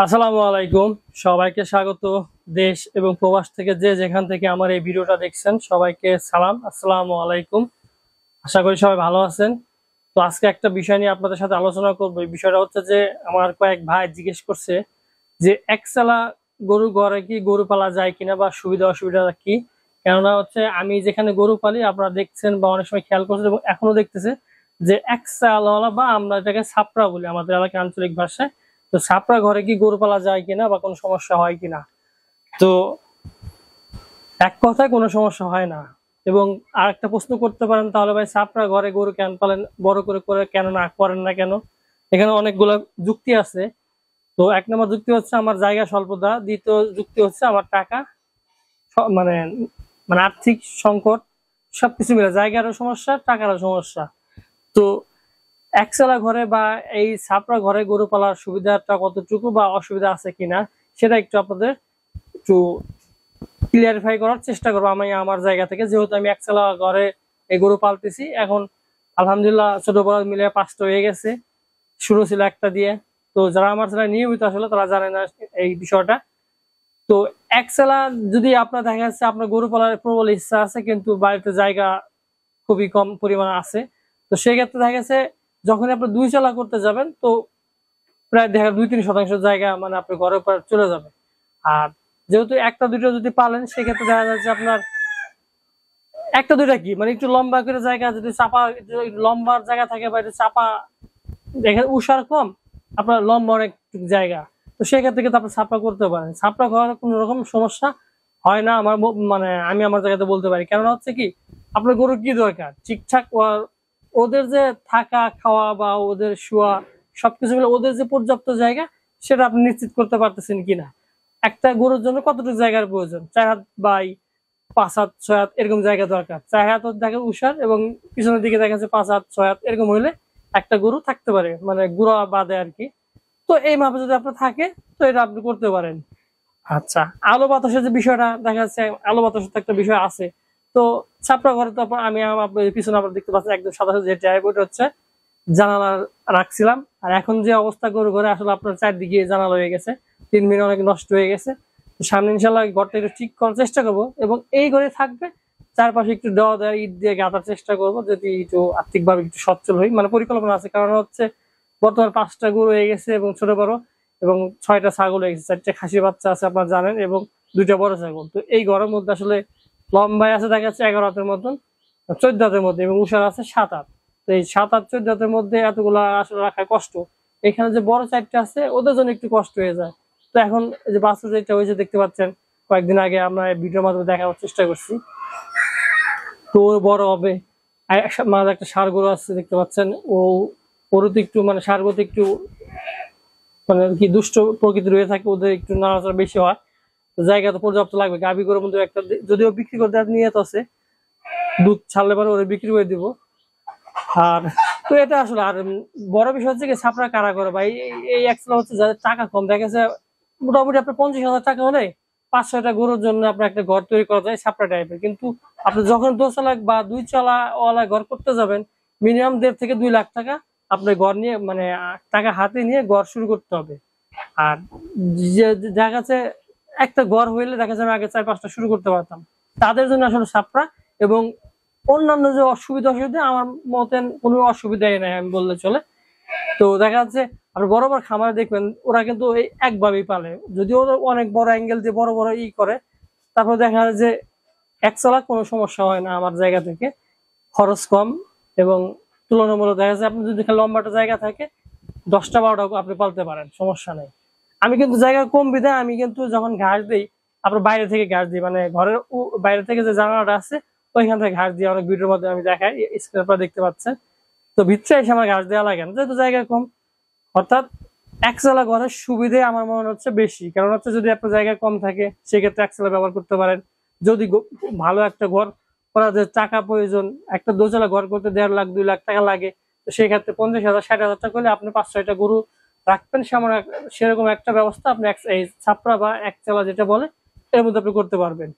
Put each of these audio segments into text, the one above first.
আসসালামু আলাইকুম। সবাইকে স্বাগত। দেশ এবং প্রবাস থেকে যে যেখান থেকে আমার এই ভিডিওটা দেখছেন সবাইকে সালাম, আসসালামু আলাইকুম। আশা করি সবাই ভালো আছেন। তো আজকে একটা বিষয় নিয়ে আপনাদের সাথে আলোচনা করব। এই বিষয়টা হচ্ছে যে আমার কয়েক ভাই জিজ্ঞেস করছে যে একচালা গরু ঘরে কি গরু পালা যায় কিনা বা সুবিধা অসুবিধা কি। কেননা হচ্ছে আমি যেখানে গরু পালি আপনারা দেখছেন বা অনেক সময় খেয়াল করছেন এবং এখনো দেখতেছে যে একচালাওয়ালা বা আমরা এটাকে ছাপড়া বলি আমাদের এলাকায় আঞ্চলিক ভাষায়। তো ছাপড়া ঘরে কি গরু পালা যায় কিনা বা কোনো সমস্যা হয় কিনা। তো এক কথায় কোনো সমস্যা হয় না। এবং আর একটা প্রশ্ন করতে পারেন, তাহলে ভাই ছাপড়া ঘরে গরু কেন পালেন, বড় করে করে কেন না করেন না কেন? এখানে অনেকগুলো যুক্তি আছে। তো এক নম্বর যুক্তি হচ্ছে আমার জায়গা স্বল্পতা, দ্বিতীয় যুক্তি হচ্ছে আমার টাকা মানে মানে আর্থিক সংকট, সবকিছু মিলে জায়গারও সমস্যা টাকারও সমস্যা। তো একচালা ঘরে বা এই ছাপড়া ঘরে গরু পালার সুবিধাটা কতটুকু বা অসুবিধা আছে কিনা সেটা একটু আপনাদের একটু ক্লিয়ারিফাই করার চেষ্টা করবো আমি আমার জায়গা থেকে, যেহেতু আমি একচালা ঘরে এই গরু পালতেছি। এখন আলহামদুলিল্লাহ ছোট বড় মিলে 5টা হয়ে গেছে, শুরু ছিল একটা দিয়ে। তো যারা আমার ছেলে নিয়মিত আসলে তারা জানে না এই বিষয়টা। তো একচালা যদি আপনার দেখা যাচ্ছে আপনার গরু পালার প্রবল ইচ্ছা আছে কিন্তু বাড়িতে জায়গা খুবই কম পরিমাণে আছে, তো সেক্ষেত্রে দেখা গেছে যখন আপনি 2 চালা করতে যাবেন তো প্রায় দেখা 2-3 শতাংশ জায়গা মানে আপনার ঘরের উপর চলে যাবে। আর যেহেতু একটা দুইটা যদি পালেন সেক্ষেত্রে দেখা যাচ্ছে আপনার একটা দুইটা কি মানে একটু লম্বা করে জায়গা যদি চাপা, লম্বার জায়গা থাকে বা একটু চাপা দেখেন উষার কম, আপনার লম্বা অনেক জায়গা, তো সেক্ষেত্রে কিন্তু আপনি ছাপড়া করতে পারেন। ছাপড়া করার কোনো রকম সমস্যা হয় না আমার মানে আমি আমার জায়গাতে বলতে পারি। কেননা হচ্ছে কি আপনার গরু কি দরকার ঠিকঠাক ওদের যে থাকা খাওয়া বা ওদের শোয়া সবকিছু মিলে ওদের যে পর্যাপ্ত জায়গা সেটা আপনি নিশ্চিত করতে পারতেছেন কিনা। একটা গরুর জন্য কতটুকু জায়গার প্রয়োজন, 4 হাত বাই 5 হাত 6 হাত এরকম জায়গা দরকার। 4 হাত দেখে উষার এবং পিছনের দিকে দেখা যাচ্ছে 5 হাত 6 হাত এরকম হইলে একটা গরু থাকতে পারে, মানে গুড়া বাদে আর কি। তো এই মাপে যদি আপনার থাকে তো এটা আপনি করতে পারেন। আচ্ছা, আলো বাতাসের যে বিষয়টা দেখা যাচ্ছে, আলো বাতাসের তো একটা বিষয় আছে। তো ছাপড়া ঘরে তো আমি আপনার পিছনে আপনার দেখতে পাচ্ছেন একদম সাদা সাদা যে ট্যাব, ওটা হচ্ছে জানালা রাখছিলাম। আর এখন যে অবস্থা গরু ঘরে আসলে আপনার চারদিকে জানালা হয়ে গেছে, 3 মিনিট অনেক নষ্ট হয়ে গেছে। তো সামনে ইনশাল্লাহ ঘরটা একটু ঠিক করার চেষ্টা করবো এবং এই ঘরে থাকবে চারপাশে একটু দেওয়া দেওয়া ইট দিয়ে গাঁথার চেষ্টা করবো, যদি একটু আর্থিকভাবে একটু সচ্ছল হই, মানে পরিকল্পনা আছে। কারণ হচ্ছে বর্তমানে 5টা গরু হয়ে গেছে এবং ছোট বড়, এবং 6টা ছাগল হয়ে গেছে, 4টে খাসি বাচ্চা আছে আপনারা জানেন, এবং 2টা বড় ছাগল। তো এই ঘরের মধ্যে আসলে লম্বায় আছে দেখা যাচ্ছে 11 হাতের মতন, 14 হাতের মধ্যে, এবং উষার আছে 7 হাত। তো এই 7 হাত 14 হাতের মধ্যে এতগুলা আসলে রাখা কষ্ট। এখানে যে বড় 4টে আছে ওদের জন্য একটু কষ্ট হয়ে যায়। তো এখন এই যে বাচ্চা যেটা হয়েছে দেখতে পাচ্ছেন, কয়েকদিন আগে আমরা ভিডিওর মাধ্যমে দেখানোর চেষ্টা করছি। তো ও বড় হবে। আর মাঝে একটা ষাঁড় গরু আছে দেখতে পাচ্ছেন, ওরও তো একটু মানে ষাঁড় গরু একটু মানে কি দুষ্ট প্রকৃতির হয়ে থাকে, ওদের একটু নাড়াচাড়া বেশি হয়। তো জায়গা তো পর্যাপ্ত লাগবে। গাভী গরুর মধ্যে একটা যদিও বিক্রি করতে নিয়ে তো আছে, দুধ ছাড়লে পরে ওরা বিক্রি করে দিব। আর তো এটা আসলে আর বড় বিষয় হচ্ছে কি ছাপড়া কারা করে ভাই, এই একলা হচ্ছে যাদের টাকা কম দেখা গেছে মোটামুটি আপনার 50,000 টাকা হলে 5-6টা গরুর জন্য আপনার একটা ঘর তৈরি করা যায় ছাপড়া টাইপের। কিন্তু আপনি যখন 2 চালা বা 2 চালা ওয়ালা ঘর করতে যাবেন মিনিমাম 1.5 থেকে 2 লাখ টাকা আপনার ঘর নিয়ে মানে টাকা হাতে নিয়ে ঘর শুরু করতে হবে। আর যে দেখা যাচ্ছে একটা ঘর হইলে দেখা যাবে আগে 4-5টা শুরু করতে পারতাম, তাদের জন্য আসলে ছাপড়া। এবং অন্যান্য যে অসুবিধা অসুবিধা আমার মতেন কোনো অসুবিধাই নাই আমি বললে চলে। তো দেখা যাচ্ছে আপনি বড় বড় খামারে দেখবেন ওরা কিন্তু এই একভাবেই পালে, যদিও ওরা অনেক বড় অ্যাঙ্গেল দিয়ে বড় বড় করে, তারপর দেখা যায় যে এক চালা কোনো সমস্যা হয় না আমার জায়গা থেকে, খরচ কম এবং তুলনামূলক দেখা যায় আপনি যদি লম্বাটা জায়গা থাকে 10টা 12টা আপনি পালতে পারেন, সমস্যা নেই। আমি কিন্তু জায়গা কম বিধায় আমি কিন্তু যখন ঘাস দিই আপনার বাইরে থেকে ঘাস দিই, মানে ঘরের বাইরে থেকে যে জানালাটা আছে ওইখান থেকে ঘাস দিয়ে, অনেক ভিডিওর মধ্যে আমি দেখাই, স্ক্রিনের পর দেখতে পাচ্ছেন। তো ভিতরে এসে আমার ঘাস দেওয়া লাগে না যেহেতু জায়গা কম। অর্থাৎ একচালা ঘরের সুবিধে আমার মনে হচ্ছে বেশি, কারণ হচ্ছে যদি আপনার জায়গা কম থাকে সেক্ষেত্রে একচালা ব্যবহার করতে পারেন। যদি ভালো একটা ঘর করার যে টাকা প্রয়োজন, একটা 2 চালা ঘর করতে 1.5 লাখ 2 লাখ টাকা লাগে, তো সেই ক্ষেত্রে 50,000 60,000 টাকা করলে আপনি 5-6টা গরু রাখবেন, সেরকম একটা ব্যবস্থা আপনি এই ছাপড়া বা একচালা যেটা বলে এর মধ্যে আপনি করতে পারবেন।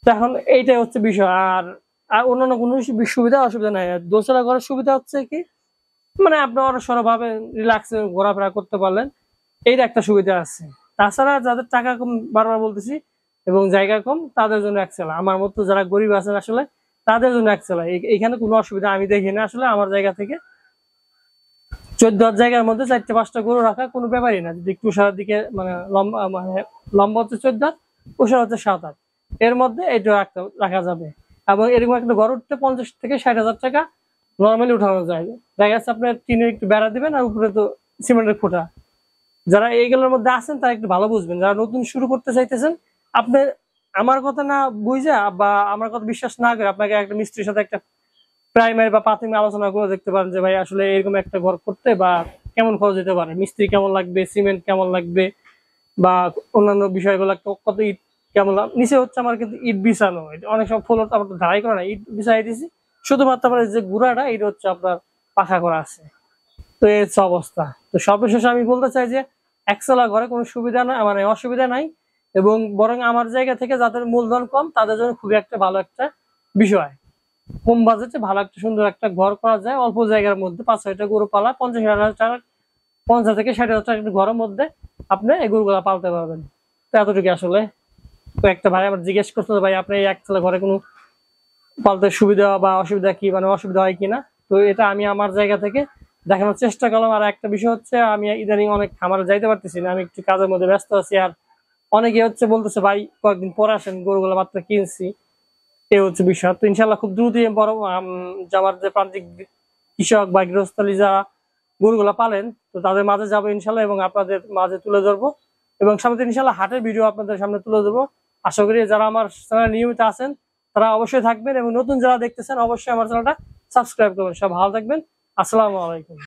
তো এখন এইটাই হচ্ছে বিষয়। আর আর অন্যান্য কোনো সুবিধা অসুবিধা নাই। 2 চালা ঘরের সুবিধা হচ্ছে কি মানে আপনি অনেক ভাবে রিল্যাক্সে ঘোরাফেরা করতে পারলেন। এইটা একটা সুবিধা আছে। তাছাড়া যাদের টাকা কম, বারবার বলতেছি, এবং জায়গা কম, তাদের জন্য একচেলা। আমার মতো যারা গরিব আছেন আসলে তাদের জন্য একচেলা। এখানে কোনো অসুবিধা আমি দেখি না আসলে। আমার জায়গা থেকে 14 জায়গার মধ্যে 4-5টা গরু রাখা কোনো ব্যাপারই না। যদি একটু সারার দিকে মানে লম্বা, মানে লম্বা হচ্ছে 14, ওষার হচ্ছে 7-8, এর মধ্যে এটা রাখা যাবে। এবং এরকম একটা ঘর উঠতে 50 থেকে 60 হাজার টাকা নর্মালি উঠানো যায়। দেখা যাচ্ছে আপনার টিনের একটু বেড়া দিবেন আর উপরে তো সিমেন্টের খোঁটা। যারা এইগুলোর মধ্যে আছেন তারা একটু ভালো বুঝবেন। যারা নতুন শুরু করতে চাইতেছেন, আপনি আমার কথা না বুঝা বা আমার কথা বিশ্বাস না করে আপনাকে একটা মিস্ত্রির সাথে একটা প্রাইমারি বা প্রাথমিক আলোচনা করে দেখতে পারেন যে ভাই আসলে এরকম একটা ঘর করতে বা কেমন খরচ হতে পারে, মিস্ত্রি কেমন লাগবে, সিমেন্ট কেমন লাগবে, বা অন্যান্য বিষয়গুলো কত ইট কেমন নিচে হচ্ছে আমার কিন্তু ইট বিছানো। অনেক সময় ফ্লোর আমার তো ঢালাই করা না, ইট বিছাই দিয়েছি, শুধুমাত্র আমার যে গুড়াটা এটা হচ্ছে আপনার পাখা করা আছে। তো এই হচ্ছে অবস্থা। তো সর্বশেষে আমি বলতে চাই যে একতলা ঘরে কোনো সুবিধা নাই, মানে অসুবিধা নাই, এবং বরং আমার জায়গা থেকে যাদের মূলধন কম তাদের জন্য খুবই একটা ভালো একটা বিষয়। কম বাজেটে ভালো একটা সুন্দর একটা ঘর করা যায় অল্প জায়গার মধ্যে। 5-6টা গরু পালা 50,000 টাকা, 50 থেকে 60 হাজার টাকা একটা ঘরের মধ্যে আপনি এই গরুগুলা পালতে পারবেন। তো এতটুকু আসলে। তো একটা ভাই আমার জিজ্ঞেস করতো ভাই আপনি এই একতলা ঘরে কোনো পালতে সুবিধা বা অসুবিধা কি, মানে অসুবিধা হয় কিনা। তো এটা আমি আমার জায়গা থেকে দেখানোর চেষ্টা করলাম। আর একটা বিষয় হচ্ছে আমি ইদানিং অনেক খামারে যাইতে পারতেছি না, আমি একটু কাজের মধ্যে ব্যস্ত আছি। আর অনেকে হচ্ছে বলতেছে ভাই কয়েকদিন পরে আসেন, গরুগুলো মাত্র কিনছি। এই হচ্ছে বিষয়। তো ইনশাল্লাহ খুব দ্রুতই বড় যাওয়ার যে প্রান্তিক কৃষক বা গৃহস্থলী যারা গরুগুলা পালেন, তো তাদের মাঝে যাবো ইনশাল্লাহ, এবং আপনাদের মাঝে তুলে ধরবো, এবং সামনে ইনশাল্লাহ হাটের ভিডিও আপনাদের সামনে তুলে ধরবো। আশা করি যারা আমার চ্যানেলে নিয়মিত আছেন তারা অবশ্যই থাকবেন, এবং নতুন যারা দেখতেছেন অবশ্যই আমার চ্যানেলটা সাবস্ক্রাইব করবেন। সব ভালো থাকবেন। আসসালামু আলাইকুম।